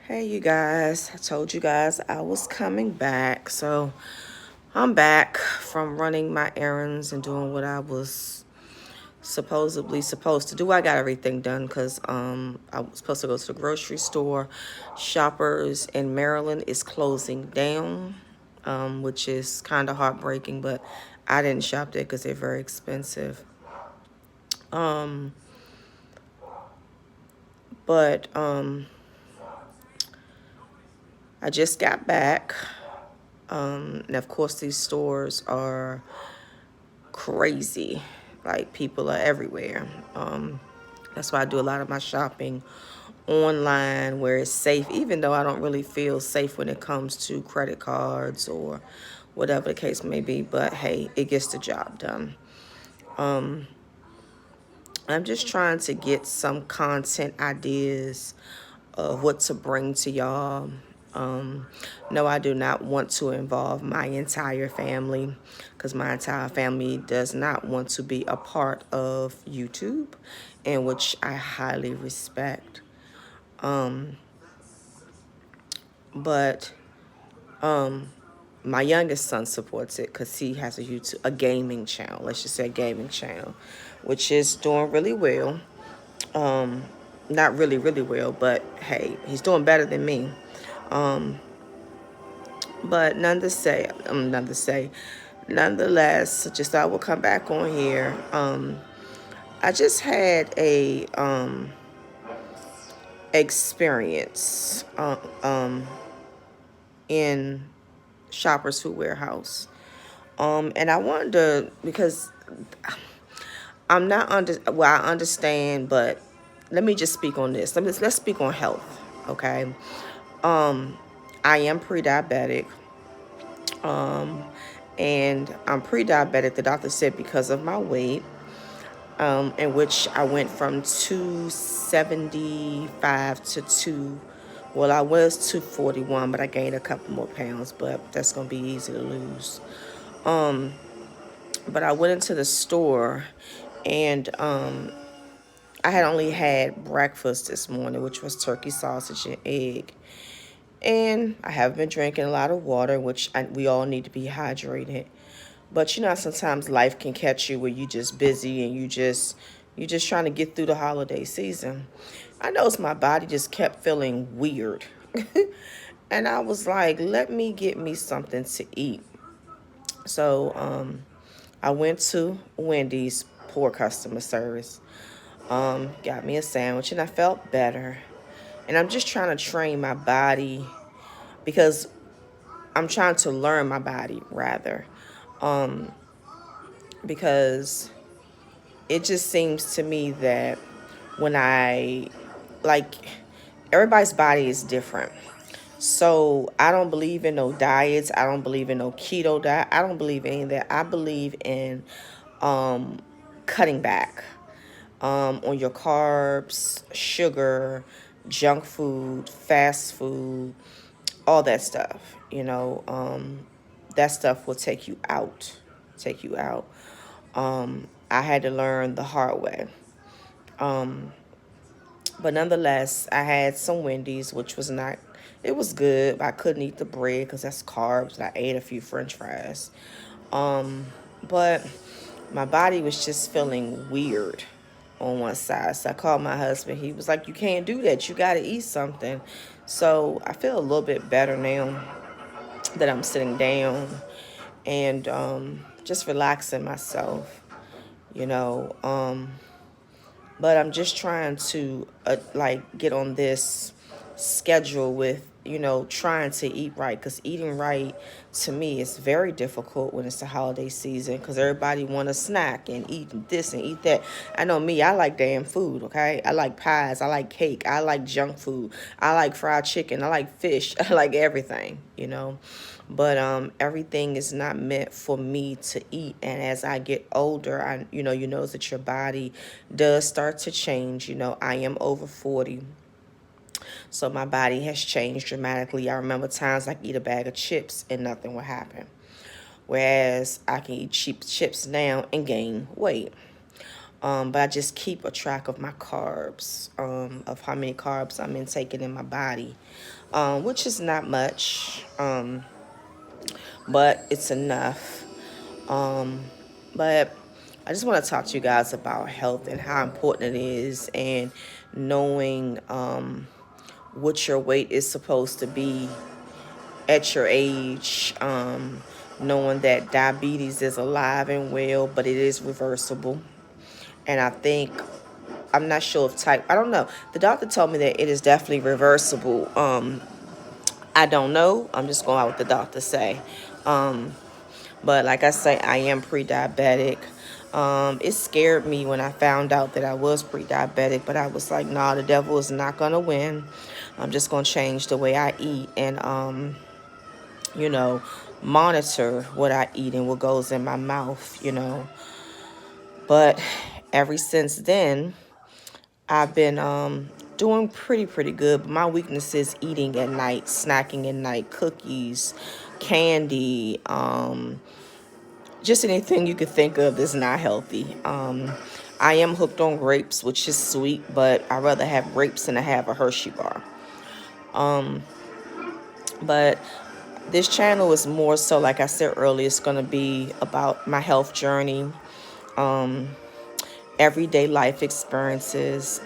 Hey, you guys. I told you guys I was coming back. So I'm back from running my errands and doing what I was supposedly supposed to do. I got everything done because I was supposed to go to the grocery store. Shoppers in Maryland is closing down, which is kind of heartbreaking, but I didn't shop there because they're very expensive. Um, but I just got back. And of course, these stores are crazy. Like, people are everywhere. That's why I do a lot of my shopping online where it's safe, even though I don't really feel safe when it comes to credit cards or whatever the case may be. But hey, it gets the job done. Um, I'm just trying to get some content ideas of what to bring to y'all. Um, no, I do not want to involve my entire family because my entire family does not want to be a part of YouTube, and which I highly respect. Um, but um, my youngest son supports it because he has a gaming channel. Let's just say a gaming channel, which is doing really well. Um, Not really, really well, but hey, he's doing better than me. Um, but nonetheless, just I will come back on here. I just had a experience in Shoppers Food Warehouse. And I wanted to, because I'm not well, I understand, but let me just speak on this. Let's speak on health, okay? Um, I am pre-diabetic. Um, and I'm pre-diabetic, the doctor said, because of my weight, in which I went from 275 to well, I was 241, but I gained a couple more pounds, but that's going to be easy to lose. Um, but I went into the store and I had only had breakfast this morning, which was turkey sausage and egg. And I have been drinking a lot of water, which we all need to be hydrated. But you know, sometimes life can catch you where you just busy and you just trying to get through the holiday season. I noticed my body just kept feeling weird. And I was like, let me get me something to eat. So I went to Wendy's, poor customer service. Got me a sandwich and I felt better. And I'm just trying to train my body because I'm trying to learn my body rather. Um, because it just seems to me that when like, everybody's body is different. So I don't believe in no diets. I don't believe in no keto diet. I don't believe in any of that. I believe in um, cutting back on your carbs, sugar, junk food, fast food, all that stuff. That stuff will take you out. Take you out. I had to learn the hard way. Um, but nonetheless, I had some Wendy's, which was not, it was good, but I couldn't eat the bread because that's carbs. I ate a few French fries. Um, but my body was just feeling weird on one side. So I called my husband. He was like, you can't do that. You got to eat something. So I feel a little bit better now that I'm sitting down and just relaxing myself, you know. But I'm just trying to like get on this schedule with, trying to eat right, because eating right to me is very difficult when it's the holiday season, because everybody want to snack and eat this and eat that. I know me, I like damn food, okay? I like pies, I like cake, I like junk food, I like fried chicken, I like fish, I like everything. But everything is not meant for me to eat. And as I get older, you notice that your body does start to change. I am over 40. So my body has changed dramatically. I remember times I could eat a bag of chips and nothing would happen. Whereas I can eat cheap chips now and gain weight. But I just keep a track of my carbs, of how many carbs I'm intaking in my body, which is not much, but it's enough. Um, but I just want to talk to you guys about health and how important it is, and knowing what your weight is supposed to be at your age, knowing that diabetes is alive and well, but it is reversible. And I think, I'm not sure if I don't know. The doctor told me that it is definitely reversible. I don't know. I'm just going out what the doctor say. Um, but like I say, I am pre-diabetic. It scared me when I found out that I was pre-diabetic, but I was like, nah, the devil is not going to win. I'm just going to change the way I eat, and, you know, monitor what I eat and what goes in my mouth, But ever since then, I've been doing pretty good. But my weakness is eating at night, snacking at night, cookies, candy, just anything you could think of that's not healthy. I am hooked on grapes, which is sweet, but I'd rather have grapes than to have a Hershey bar. Um, but this channel is more so, like I said earlier, it's going to be about my health journey, um, everyday life experiences,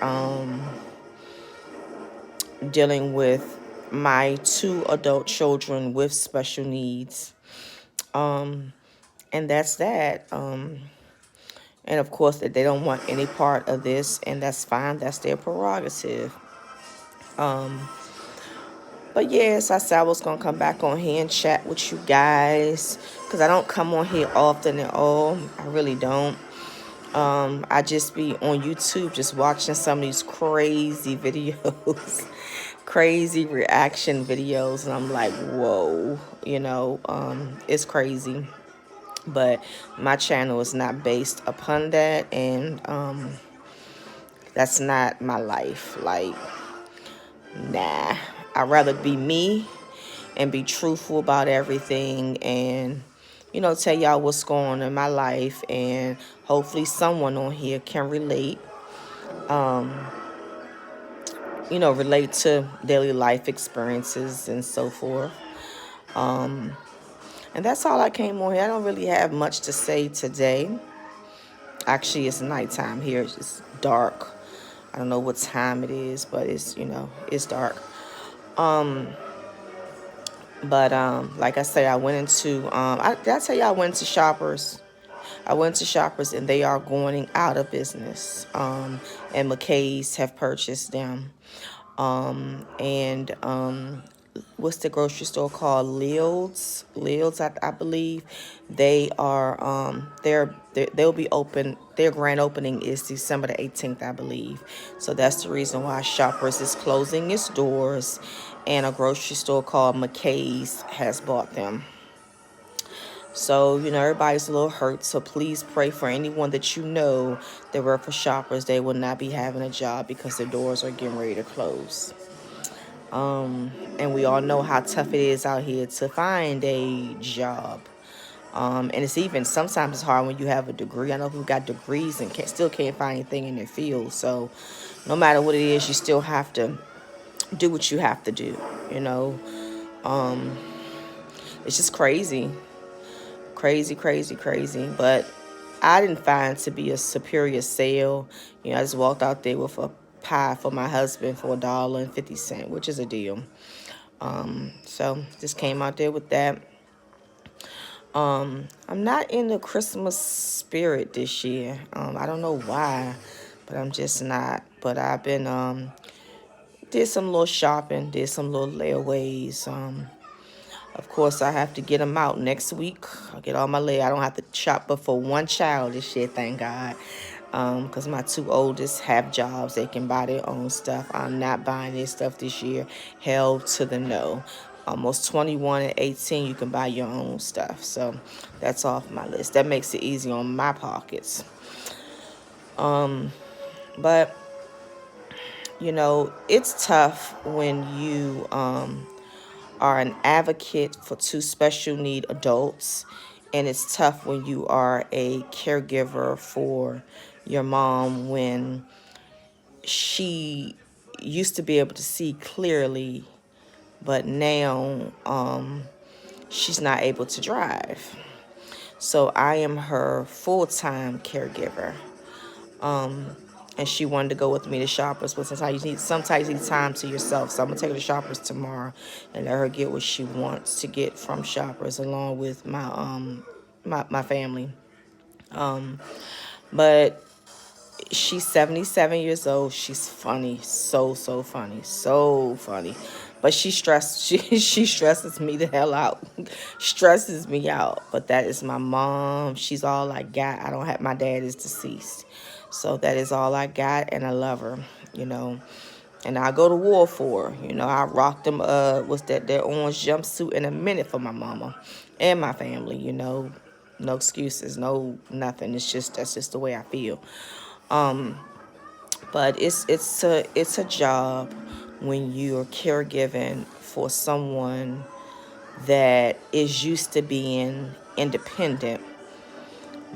dealing with my 2 adult children with special needs. And that's that. And of course, that they don't want any part of this, and that's fine. That's their prerogative. But yes, I said I was going to come back on here and chat with you guys, because I don't come on here often at all. I really don't. I just be on YouTube just watching some of these crazy videos, crazy reaction videos, and I'm like, whoa, it's crazy. But my channel is not based upon that, and that's not my life. Like, nah. I'd rather be me and be truthful about everything, and tell y'all what's going on in my life, and hopefully someone on here can relate, relate to daily life experiences and so forth. And that's all I came on here. I don't really have much to say today. Actually, it's nighttime here. It's just dark. I don't know what time it is, but it's dark. But like I say, I went into did I tell you I went to Shoppers? I went to Shoppers, and they are going out of business. And McKay's have purchased them. And what's the grocery store called? Lidl's, I believe. They are they'll be open. Their grand opening is December the 18th, I believe. So that's the reason why Shoppers is closing its doors, and a grocery store called McKay's has bought them. So, everybody's a little hurt. So please pray for anyone that that work for Shoppers. They will not be having a job because their doors are getting ready to close. And we all know how tough it is out here to find a job. And it's even, sometimes it's hard when you have a degree. I know people got degrees and still can't find anything in their field. So no matter what it is, you still have to do what you have to do, It's just crazy. Crazy. But I didn't find to be a superior sale. I just walked out there with a pie for my husband for $1.50, which is a deal. So just came out there with that. I'm not in the Christmas spirit this year. I don't know why, but I'm just not. But I've been did some little shopping, did some little layaways. Of course, I have to get them out next week. I'll get all my I don't have to shop but for one child this year, thank God. Because my 2 oldest have jobs. They can buy their own stuff. I'm not buying their stuff this year. Hell to the no. Almost 21 and 18, you can buy your own stuff. So that's off my list. That makes it easy on my pockets. But, it's tough when you are an advocate for 2 special need adults, and it's tough when you are a caregiver for your mom when she used to be able to see clearly, but now she's not able to drive. So I am her full-time caregiver. And she wanted to go with me to Shoppers, but sometimes you need time to yourself. So I'm gonna take her to Shoppers tomorrow and let her get what she wants to get from Shoppers, along with my family. But she's 77 years old. She's funny, so funny, so funny. But she stressed. She stresses me the hell out. Stresses me out. But that is my mom. She's all I got. I don't have my dad is deceased, so that is all I got, and I love her. You know, and I go to war for her. You know, I rocked them. What's that? Their orange jumpsuit in a minute for my mama and my family. You know, no excuses, no nothing. It's just that's just the way I feel. But it's a job when you're caregiving for someone that is used to being independent,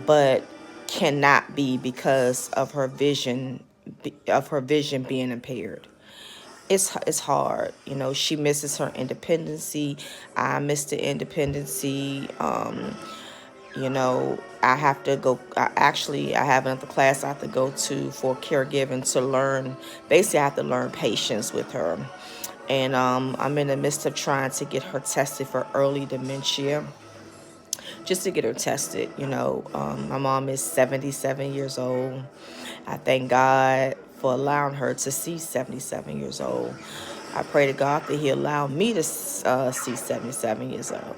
but cannot be because of her vision being impaired. It's hard. You know, she misses her independency. I miss the independency. You know, I have to go. I have another class I have to go to for caregiving to learn. Basically, I have to learn patience with her. And I'm in the midst of trying to get her tested for early dementia, just to get her tested. You know, my mom is 77 years old. I thank God for allowing her to see 77 years old. I pray to God that He allow me to see 77 years old.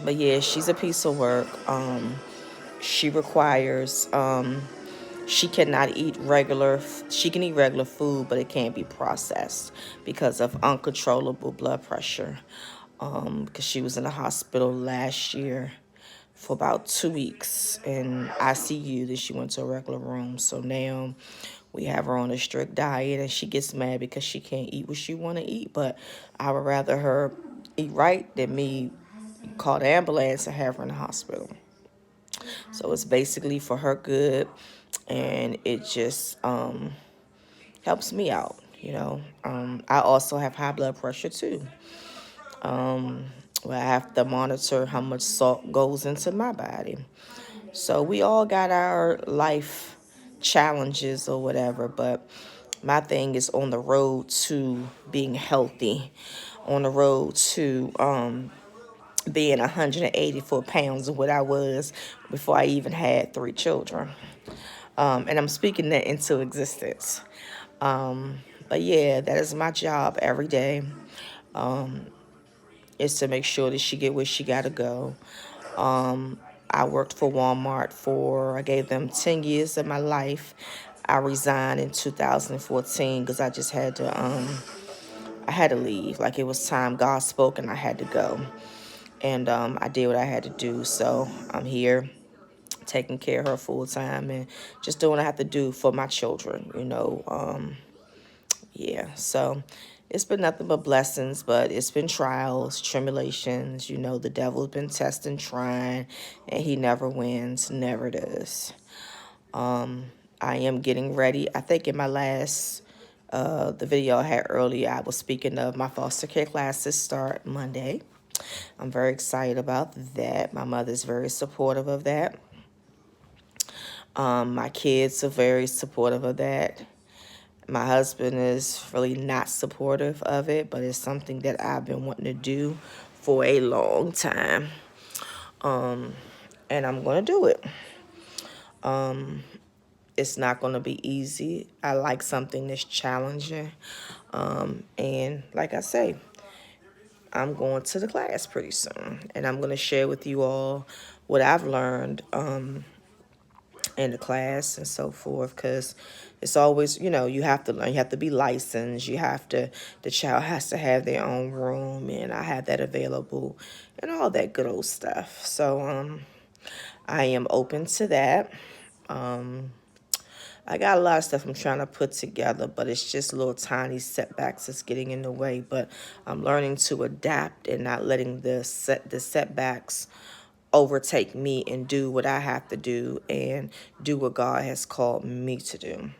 But yeah, she's a piece of work. She requires, she cannot eat she can eat regular food, but it can't be processed because of uncontrollable blood pressure. Because she was in the hospital last year for about 2 weeks in ICU. Then she went to a regular room. So now we have her on a strict diet, and she gets mad because she can't eat what she want to eat. But I would rather her eat right than me call the ambulance and have her in the hospital. So it's basically for her good, and it just helps me out. You know, I also have high blood pressure too. Where I have to monitor how much salt goes into my body. So we all got our life challenges or whatever, but my thing is on the road to being healthy, on the road to being 184 pounds of what I was before I even had 3 children. And I'm speaking that into existence. But yeah, that is my job every day, is to make sure that she get where she got to go. I worked for Walmart I gave them 10 years of my life. I resigned in 2014 because I just I had to leave. Like, it was time. God spoke and I had to go. And I did what I had to do. So I'm here taking care of her full time and just doing what I have to do for my children, you know. Yeah, so it's been nothing but blessings, but it's been trials, tribulations. You know, the devil's been testing, trying, and he never wins, never does. I am getting ready. I think in my last, the video I had earlier, I was speaking of my foster care classes start Monday. I'm very excited about that. My mother's very supportive of that. My kids are very supportive of that. My husband is really not supportive of it, but it's something that I've been wanting to do for a long time. And I'm going to do it. It's not going to be easy. I like something that's challenging. And like I say, I'm going to the class pretty soon. And I'm going to share with you all what I've learned in the class and so forth, because it's always, you know, you have to learn, you have to be licensed, the child has to have their own room, and I have that available and all that good old stuff. So I am open to that. I got a lot of stuff I'm trying to put together, but it's just little tiny setbacks that's getting in the way. But I'm learning to adapt and not letting the setbacks overtake me and do what I have to do and do what God has called me to do.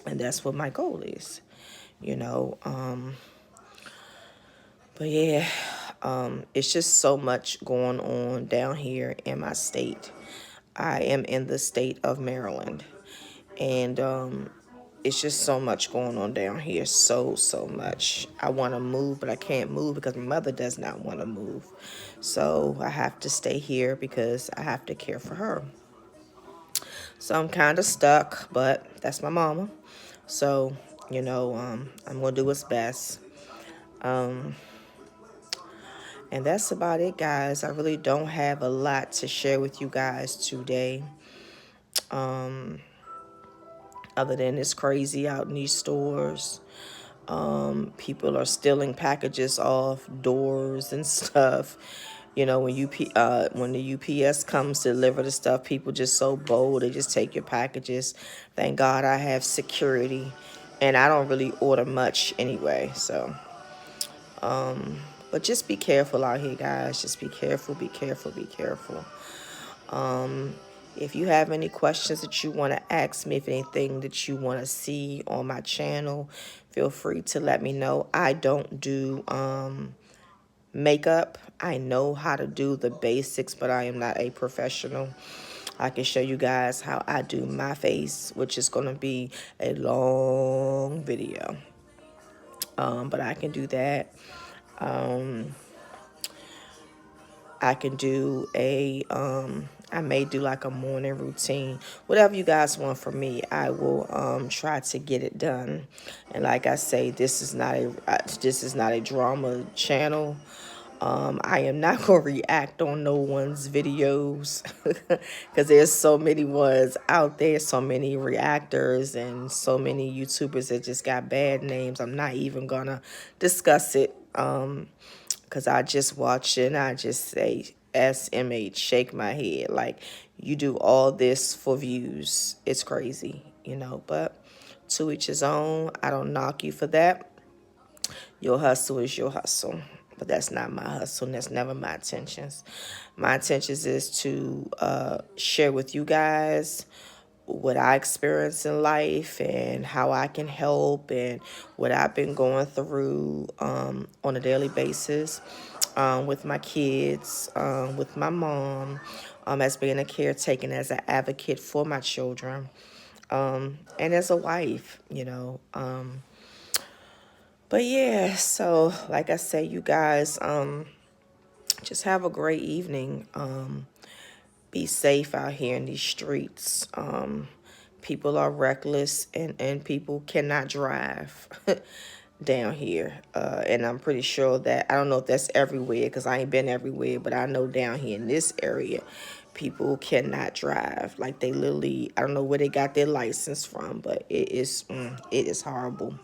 And that's what my goal is, you know. But yeah, it's just so much going on down here in my state. I am in the state of Maryland, and it's just so much going on down here. So much. I want to move, but I can't move because my mother does not want to move. So I have to stay here because I have to care for her. So I'm kind of stuck, but that's my mama. So, I'm going to do what's best. And that's about it, guys. I really don't have a lot to share with you guys today. Other than it's crazy out in these stores. People are stealing packages off doors and stuff. When the UPS comes to deliver the stuff, people just so bold. They just take your packages. Thank God I have security, and I don't really order much anyway. So, but just be careful out here, guys. Just be careful, be careful, be careful. If you have any questions that you want to ask me, if anything that you want to see on my channel, feel free to let me know. I don't do makeup. I know how to do the basics, but I am not a professional. I can show you guys how I do my face, which is going to be a long video. But I can do that. I can do I may do like a morning routine. Whatever you guys want from me, I will try to get it done. And like I say, this is not a drama channel. I am not going to react on no one's videos because there's so many ones out there, so many reactors and so many YouTubers that just got bad names. I'm not even going to discuss it. Because I just watch it and I just say, SMH, shake my head. Like, you do all this for views. It's crazy, but to each his own. I don't knock you for that. Your hustle is your hustle. But that's not my hustle, and that's never my intentions. My intentions is to share with you guys what I experience in life and how I can help and what I've been going through on a daily basis with my kids, with my mom, as being a caretaker, as an advocate for my children, and as a wife. But yeah, so like I say, you guys, just have a great evening. Be safe out here in these streets. People are reckless and people cannot drive down here. And I'm pretty sure that, I don't know if that's everywhere because I ain't been everywhere, but I know down here in this area, people cannot drive. Like they literally, I don't know where they got their license from, but it is horrible.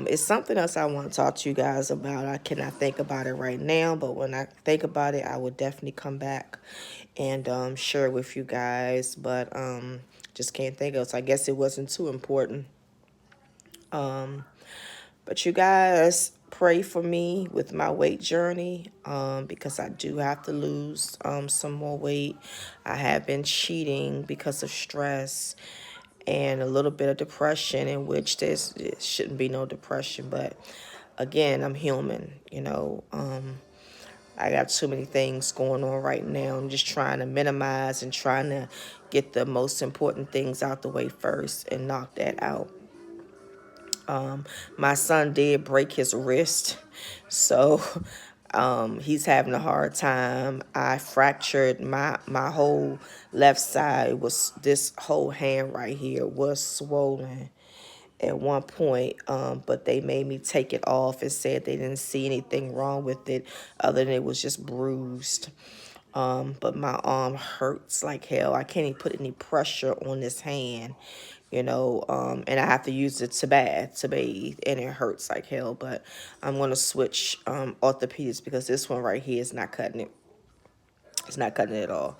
It's something else I want to talk to you guys about. I cannot think about it right now, but when I think about it, I will definitely come back and share it with you guys. But just can't think of it. So I guess it wasn't too important. But you guys pray for me with my weight journey because I do have to lose some more weight. I have been cheating because of stress and a little bit of depression, in which there shouldn't be no depression. But again, I'm human. I got too many things going on right now. I'm just trying to minimize and trying to get the most important things out the way first and knock that out. My son did break his wrist, so he's having a hard time. I fractured my whole left side. This whole hand right here was swollen at one point, but they made me take it off and said they didn't see anything wrong with it other than it was just bruised. But my arm hurts like hell. I can't even put any pressure on this hand, and I have to use it to bathe, and it hurts like hell. But I'm going to switch orthopedics because this one right here is not cutting it. It's not cutting it at all.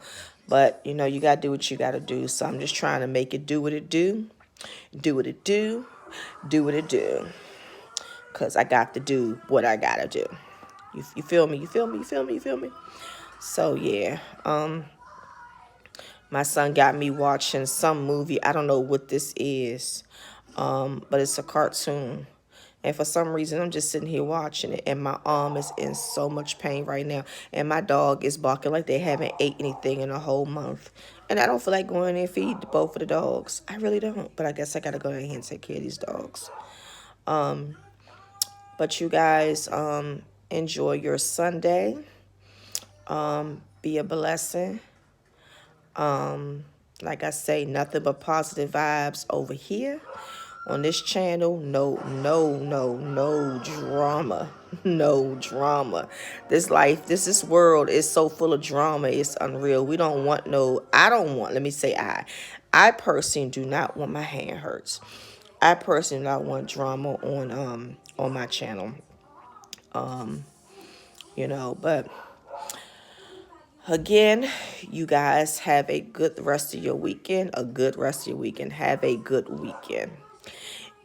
But, you got to do what you got to do. So I'm just trying to make it do what it do, do what it do, do what it do. Because I got to do what I got to do. You feel me? You feel me? You feel me? You feel me? So yeah, my son got me watching some movie. I don't know what this is, but it's a cartoon. And for some reason, I'm just sitting here watching it, and my arm is in so much pain right now. And my dog is barking like they haven't ate anything in a whole month. And I don't feel like going in and feed both of the dogs. I really don't. But I guess I gotta go in here and take care of these dogs. But you guys, enjoy your Sunday. Be a blessing. Like I say, nothing but positive vibes over here on this channel. No drama. No drama. This life, this world is so full of drama. It's unreal. We don't want no, I don't want, let me say I personally do not want my hand hurts. I personally do not want drama on my channel. But again, you guys have a good rest of your weekend. A good rest of your weekend. Have a good weekend.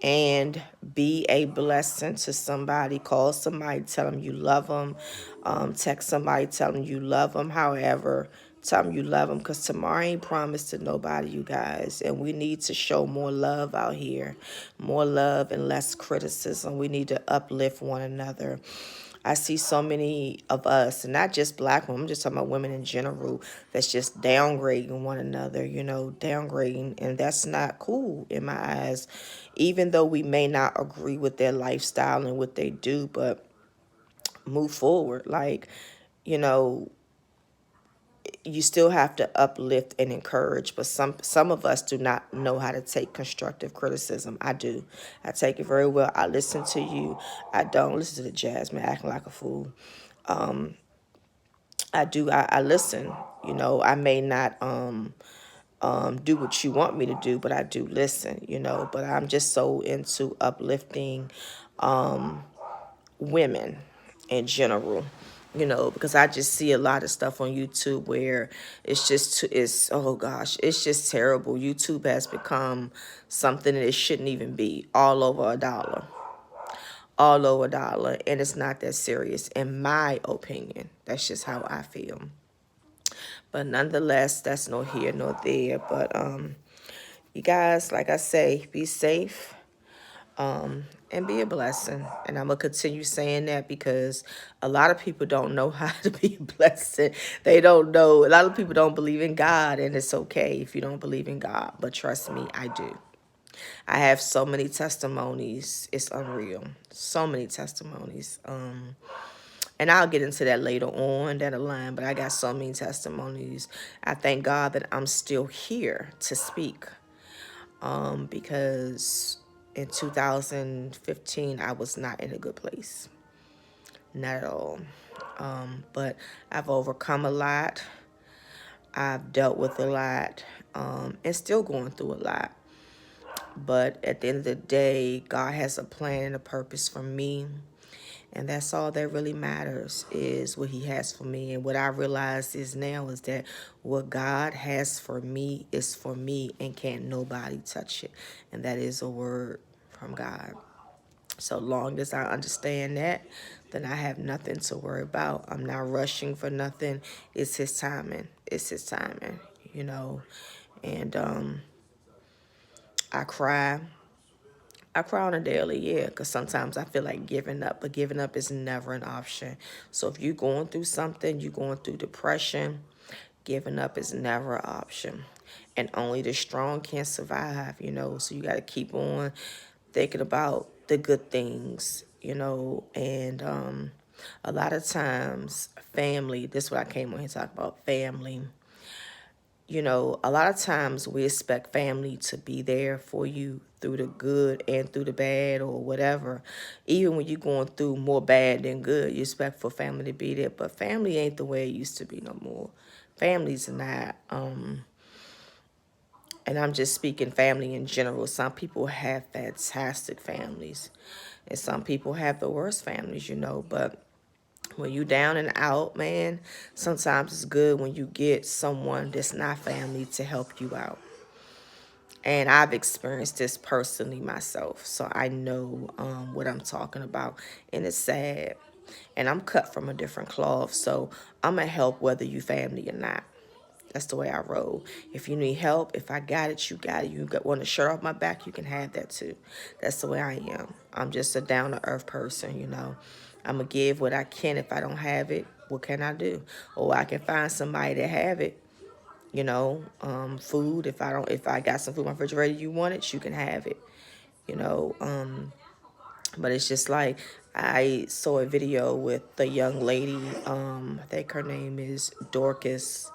And be a blessing to somebody. Call somebody, tell them you love them. Text somebody, tell them you love them. However, tell them you love them, because tomorrow ain't promised to nobody, you guys. And we need to show more love out here. More love and less criticism. We need to uplift one another. I see so many of us, and not just black women, I'm just talking about women in general, that's just downgrading one another, downgrading. And that's not cool in my eyes, even though we may not agree with their lifestyle and what they do, but move forward. Like, you know, you still have to uplift and encourage, but some of us do not know how to take constructive criticism. I do. I take it very well. I listen to you. I don't listen to the Jasmine acting like a fool. I do. I listen. I may not do what you want me to do, but I do listen. But I'm just so into uplifting women in general, because I just see a lot of stuff on YouTube where it's oh gosh, it's just terrible. YouTube has become something that it shouldn't even be. All over a dollar, and it's not that serious, in my opinion. That's just how I feel. But nonetheless, that's no here nor there. But you guys, like I say, be safe. And be a blessing. And I'm going to continue saying that, because a lot of people don't know how to be a blessing. They don't know. A lot of people don't believe in God, and it's okay if you don't believe in God. But trust me, I do. I have so many testimonies. It's unreal. So many testimonies. And I'll get into that later on down the line, but I got so many testimonies. I thank God that I'm still here to speak. Because in 2015, I was not in a good place. Not at all. But I've overcome a lot. I've dealt with a lot, and still going through a lot. But at the end of the day, God has a plan and a purpose for me. And that's all that really matters, is what he has for me. And what I realize is now is that what God has for me is for me, and can't nobody touch it. And that is a word from God. So long as I understand that, then I have nothing to worry about. I'm not rushing for nothing. It's his timing. It's his timing, And I cry. I cry on a daily, yeah, because sometimes I feel like giving up, but giving up is never an option. So if you're going through something, you're going through depression, giving up is never an option. And only the strong can survive, So you got to keep on thinking about the good things, And a lot of times, family, this is what I came on here to talk about, family. A lot of times we expect family to be there for you through the good and through the bad or whatever. Even when you're going through more bad than good, you expect for family to be there. But family ain't the way it used to be no more. Family's not. And I'm just speaking family in general. Some people have fantastic families, and some people have the worst families, But when you down and out, man, sometimes it's good when you get someone that's not family to help you out. And I've experienced this personally myself, so I know what I'm talking about. And it's sad. And I'm cut from a different cloth, so I'm going to help whether you family or not. That's the way I roll. If you need help, if I got it, you got it. You want a shirt off my back, you can have that too. That's the way I am. I'm just a down-to-earth person, you know. I'm going to give what I can. If I don't have it, what can I do? Or I can find somebody that have it. You know, food. If I got some food in my refrigerator, you want it, you can have it. You know, but it's just like I saw a video with the young lady. I think her name is Dorcas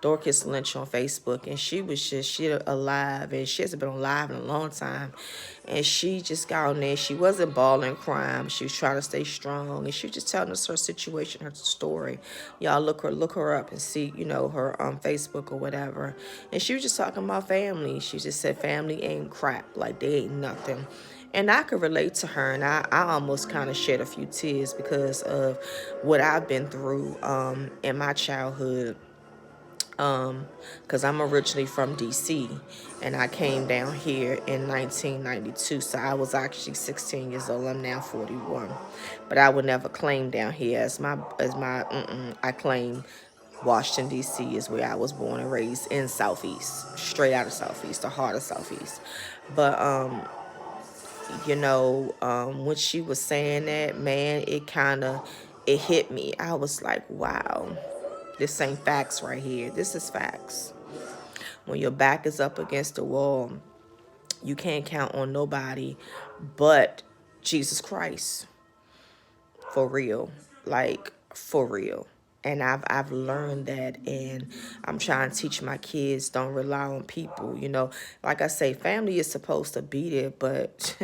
Lynch on Facebook, and she alive, and she hasn't been alive in a long time, and she just got on there. She wasn't bawling, crying. She was trying to stay strong, and she was just telling us her situation, her story. Y'all look her up and see, you know, her Facebook or whatever. And she was just talking about family. She just said family ain't crap, like they ain't nothing. And I could relate to her, and I almost kind of shed a few tears because of what I've been through in my childhood. Because I'm originally from DC, and I came down here in 1992, so I was actually 16 years old. I'm now 41, but I would never claim down here as my I claim Washington DC is where I was born and raised, in Southeast, straight out of Southeast, the heart of Southeast. But you know, when she was saying that, man, it hit me. I was like, wow. This ain't facts right here. This is facts. When your back is up against the wall, you can't count on nobody but Jesus Christ. For real. Like, for real. And I've learned that, and I'm trying to teach my kids, don't rely on people. You know, like I say, family is supposed to be there, but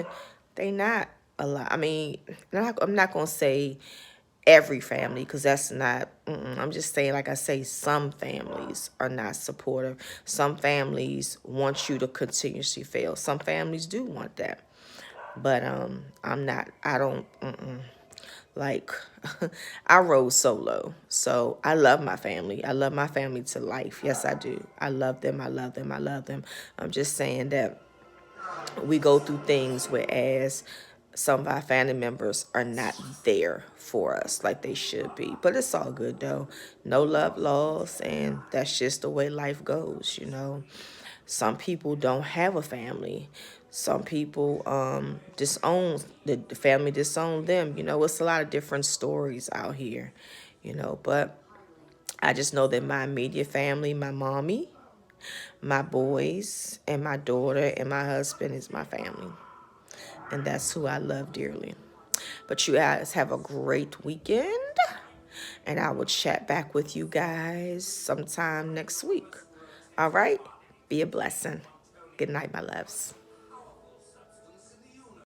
they not a lot. I mean, I'm not going to say every family, because that's not, I'm just saying, like I say, some families are not supportive. Some families want you to continuously fail. Some families do want that. But I don't, like, I rode solo. So I love my family. I love my family to life. Yes, I do. I love them. I love them. I love them. I'm just saying that we go through things whereas some of our family members are not there for us like they should be. But it's all good though. No love lost, and that's just the way life goes, you know. Some people don't have a family. Some people disown the family, disown them. You know, it's a lot of different stories out here, you know. But I just know that my immediate family, my mommy, my boys, and my daughter, and my husband is my family. And that's who I love dearly. But you guys have a great weekend. And I will chat back with you guys sometime next week. All right? Be a blessing. Good night, my loves.